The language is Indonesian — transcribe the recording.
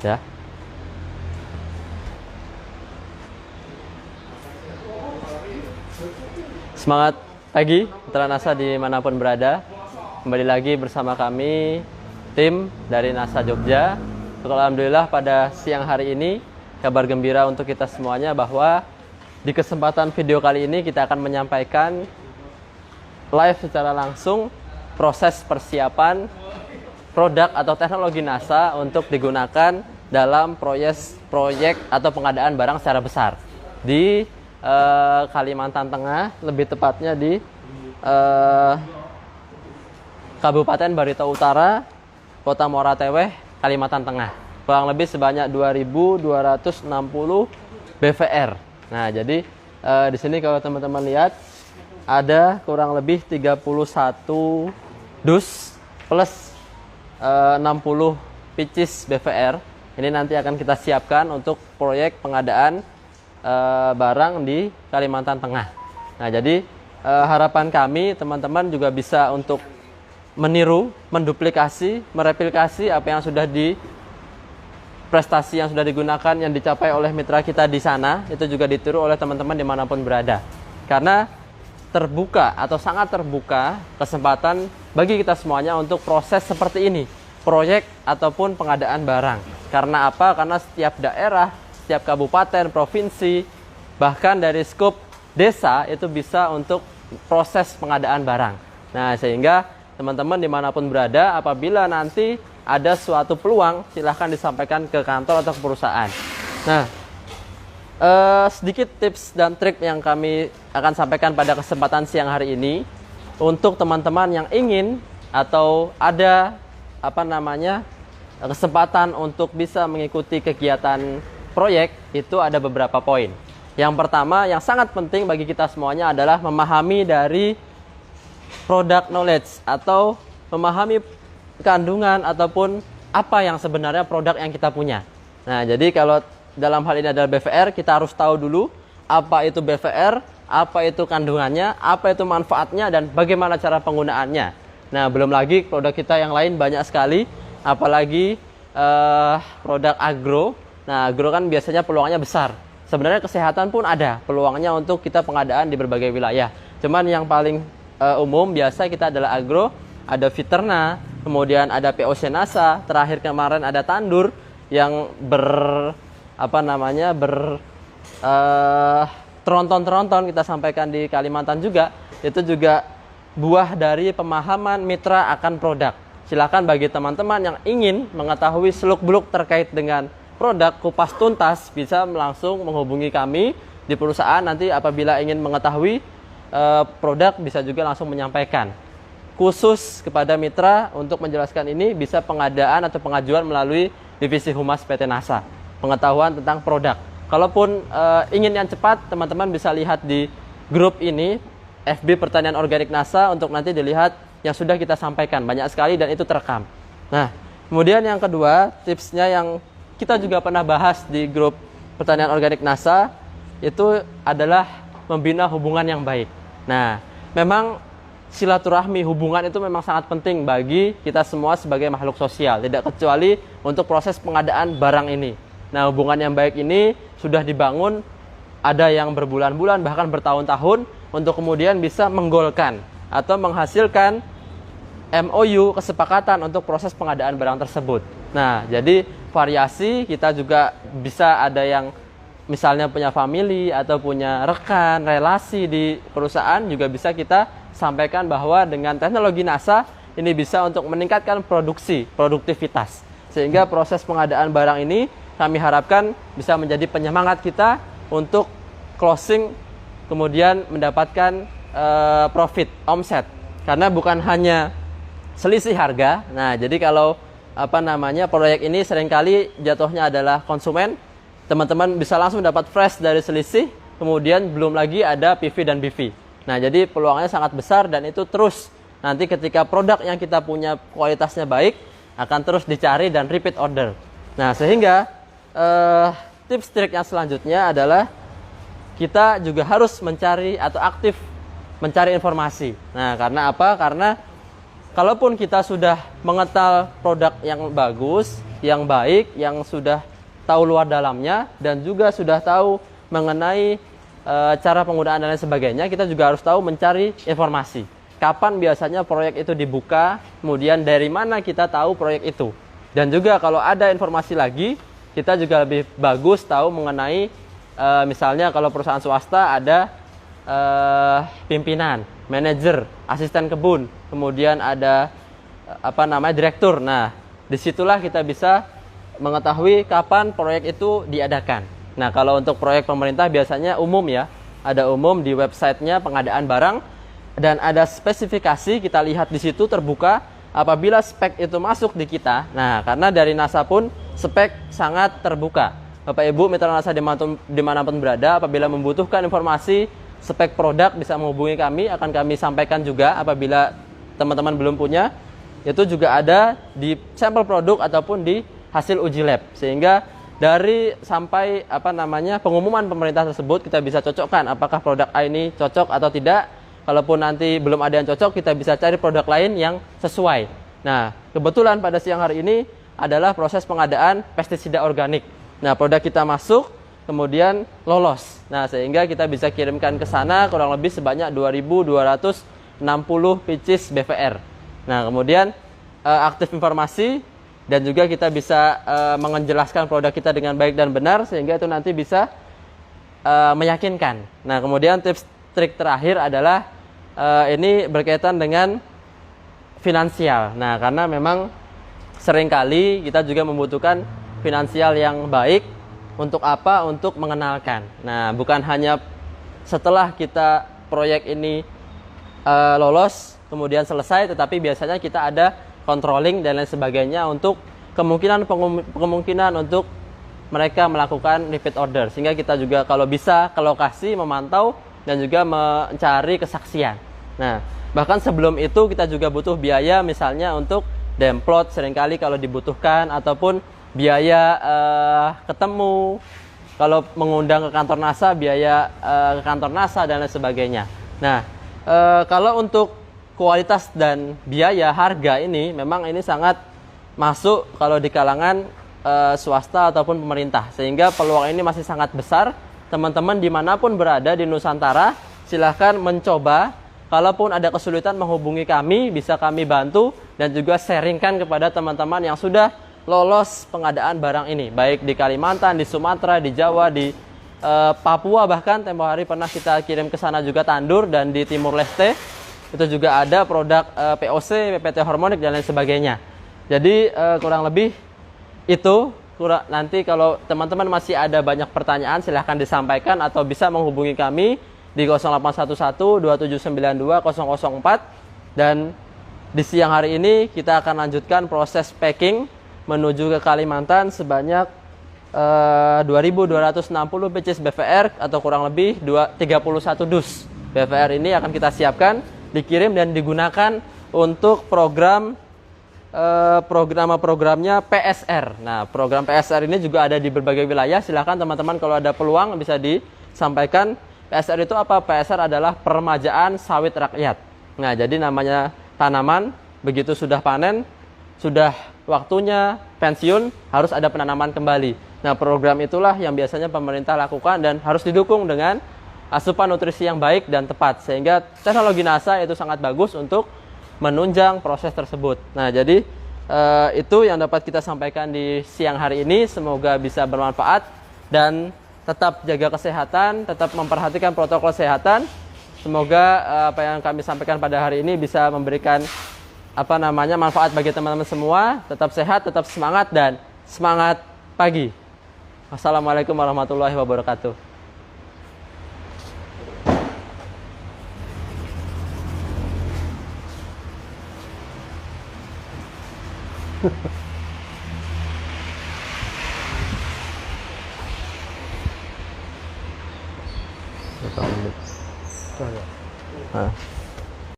ya. Semangat pagi Mitra NASA dimanapun berada. Kembali lagi bersama kami tim dari NASA Jogja. Alhamdulillah pada siang hari ini kabar gembira untuk kita semuanya bahwa di kesempatan video kali ini kita akan menyampaikan live secara langsung proses persiapan produk atau teknologi NASA untuk digunakan dalam proyek atau pengadaan barang secara besar di Kalimantan Tengah, lebih tepatnya di Kabupaten Barito Utara, Kota Muara Teweh, Kalimantan Tengah. Kurang lebih sebanyak 2.260 BVR. Nah, jadi di sini kalau teman-teman lihat ada kurang lebih 31 dus plus 60 pieces BVR. Ini nanti akan kita siapkan untuk proyek pengadaan barang di Kalimantan Tengah. Nah, jadi harapan kami teman-teman juga bisa untuk meniru, menduplikasi, mereplikasi apa yang sudah prestasi yang sudah digunakan, yang dicapai oleh mitra kita di sana, itu juga ditiru oleh teman-teman dimanapun berada. Karena terbuka atau sangat terbuka kesempatan bagi kita semuanya untuk proses seperti ini, proyek ataupun pengadaan barang. Karena apa? Karena setiap daerah, setiap kabupaten, provinsi, bahkan dari skup desa itu bisa untuk proses pengadaan barang. Nah, sehingga teman-teman dimanapun berada, apabila nanti ada suatu peluang, silahkan disampaikan ke kantor atau ke perusahaan. Nah, sedikit tips dan trik yang kami akan sampaikan pada kesempatan siang hari ini untuk teman-teman yang ingin atau ada kesempatan untuk bisa mengikuti kegiatan proyek, itu ada beberapa poin. Yang pertama yang sangat penting bagi kita semuanya adalah memahami dari product knowledge atau memahami kandungan ataupun apa yang sebenarnya produk yang kita punya. Nah, jadi kalau dalam hal ini adalah BVR, kita harus tahu dulu apa itu BVR, apa itu kandungannya, apa itu manfaatnya, dan bagaimana cara penggunaannya. Nah, belum lagi produk kita yang lain banyak sekali, apalagi produk agro. Nah, agro kan biasanya peluangnya besar. Sebenarnya kesehatan pun ada peluangnya untuk kita pengadaan di berbagai wilayah. Cuman yang paling umum biasa kita adalah agro, ada Viterna, kemudian ada POC NASA, terakhir kemarin ada Tandur yang tronton kita sampaikan di Kalimantan juga. Itu juga buah dari pemahaman mitra akan produk. Silakan bagi teman-teman yang ingin mengetahui seluk-beluk terkait dengan produk kupas tuntas, bisa langsung menghubungi kami di perusahaan. Nanti apabila ingin mengetahui produk, bisa juga langsung menyampaikan. Khusus kepada mitra untuk menjelaskan ini, bisa pengadaan atau pengajuan melalui divisi Humas PT NASA, pengetahuan tentang produk. Kalaupun ingin yang cepat, teman-teman bisa lihat di grup ini, FB Pertanian Organik NASA, untuk nanti dilihat yang sudah kita sampaikan. Banyak sekali dan itu terekam. Nah, kemudian yang kedua, tipsnya yang kita juga pernah bahas di grup Pertanian Organik NASA, itu adalah membina hubungan yang baik. Nah, memang silaturahmi, hubungan itu memang sangat penting bagi kita semua sebagai makhluk sosial, tidak kecuali untuk proses pengadaan barang ini. Nah, hubungan yang baik ini sudah dibangun, ada yang berbulan-bulan bahkan bertahun-tahun, untuk kemudian bisa menggolkan atau menghasilkan MOU, kesepakatan untuk proses pengadaan barang tersebut. Nah, jadi variasi kita juga bisa ada yang misalnya punya family atau punya rekan, relasi di perusahaan, juga bisa kita sampaikan bahwa dengan teknologi NASA ini bisa untuk meningkatkan produktivitas. Sehingga proses pengadaan barang ini kami harapkan bisa menjadi penyemangat kita untuk closing, kemudian mendapatkan profit, omset. Karena bukan hanya selisih harga. Nah, jadi kalau proyek ini seringkali jatuhnya adalah konsumen, teman-teman bisa langsung dapat fresh dari selisih, kemudian belum lagi ada PV dan BV. Nah, jadi peluangnya sangat besar dan itu terus nanti ketika produk yang kita punya kualitasnya baik akan terus dicari dan repeat order. Nah, sehingga tips trik yang selanjutnya adalah kita juga harus mencari atau aktif mencari informasi. Nah, karena apa? Karena kalaupun kita sudah mengenal produk yang bagus, yang baik, yang sudah tahu luar dalamnya, dan juga sudah tahu mengenai cara penggunaan dan lain sebagainya. Kita juga harus tahu mencari informasi. Kapan biasanya proyek itu dibuka, kemudian dari mana kita tahu proyek itu. Dan juga kalau ada informasi lagi, kita juga lebih bagus tahu mengenai misalnya kalau perusahaan swasta ada pimpinan, manajer, asisten kebun, kemudian ada direktur. Nah, disitulah kita bisa mengetahui kapan proyek itu diadakan. Nah, kalau untuk proyek pemerintah biasanya umum ya, ada umum di websitenya pengadaan barang, dan ada spesifikasi, kita lihat di situ terbuka apabila spek itu masuk di kita. Nah, karena dari NASA pun spek sangat terbuka. Bapak Ibu mitra NASA dimanapun berada, apabila membutuhkan informasi spek produk bisa menghubungi kami, akan kami sampaikan juga apabila teman-teman belum punya. Itu juga ada di sampel produk ataupun di hasil uji lab, sehingga dari sampai pengumuman pemerintah tersebut kita bisa cocokkan apakah produk A ini cocok atau tidak. Kalaupun nanti belum ada yang cocok, kita bisa cari produk lain yang sesuai. Nah, kebetulan pada siang hari ini adalah proses pengadaan pestisida organik. Nah, produk kita masuk, kemudian lolos. Nah, sehingga kita bisa kirimkan ke sana kurang lebih sebanyak 2.260 pieces BVR. Nah, kemudian aktif informasi, dan juga kita bisa menjelaskan produk kita dengan baik dan benar, sehingga itu nanti bisa meyakinkan. Nah, kemudian tips trik terakhir adalah ini berkaitan dengan finansial. Nah, karena memang seringkali kita juga membutuhkan finansial yang baik. Untuk apa? Untuk mengenalkan. Nah, bukan hanya setelah kita proyek ini lolos kemudian selesai, tetapi biasanya kita ada controlling dan lain sebagainya untuk kemungkinan untuk mereka melakukan repeat order, sehingga kita juga kalau bisa ke lokasi memantau dan juga mencari kesaksian. Nah, bahkan sebelum itu kita juga butuh biaya, misalnya untuk demplot seringkali kalau dibutuhkan, ataupun biaya ketemu, kalau mengundang ke kantor NASA, biaya ke kantor NASA dan lain sebagainya. Nah, kalau untuk kualitas dan biaya harga ini memang ini sangat masuk kalau di kalangan swasta ataupun pemerintah, sehingga peluang ini masih sangat besar. Teman-teman dimanapun berada di Nusantara, silahkan mencoba. Kalaupun ada kesulitan menghubungi kami, bisa kami bantu dan juga sharingkan kepada teman-teman yang sudah lolos pengadaan barang ini, baik di Kalimantan, di Sumatera, di Jawa, di Papua, bahkan tempo hari pernah kita kirim ke sana juga tandur, dan di Timur Leste itu juga ada produk POC, PPT hormonik dan lain sebagainya. Jadi kurang lebih itu. Nanti kalau teman-teman masih ada banyak pertanyaan, silahkan disampaikan atau bisa menghubungi kami di 0811 2792 004. Dan di siang hari ini kita akan lanjutkan proses packing menuju ke Kalimantan sebanyak 2.260 pieces BVR atau kurang lebih 31 dus. BVR ini akan kita siapkan, dikirim dan digunakan untuk programnya PSR. Nah, program PSR ini juga ada di berbagai wilayah. Silahkan teman-teman kalau ada peluang bisa disampaikan. PSR itu apa? PSR adalah peremajaan sawit rakyat. Nah, jadi namanya tanaman, begitu sudah panen, sudah waktunya pensiun, harus ada penanaman kembali. Nah, program itulah yang biasanya pemerintah lakukan dan harus didukung dengan asupan nutrisi yang baik dan tepat. Sehingga teknologi NASA itu sangat bagus untuk menunjang proses tersebut. Nah, jadi itu yang dapat kita sampaikan di siang hari ini. Semoga bisa bermanfaat dan tetap jaga kesehatan, tetap memperhatikan protokol kesehatan. Semoga apa yang kami sampaikan pada hari ini bisa memberikan manfaat bagi teman-teman semua. Tetap sehat, tetap semangat, dan semangat pagi. Wassalamualaikum warahmatullahi wabarakatuh. Berapa menit?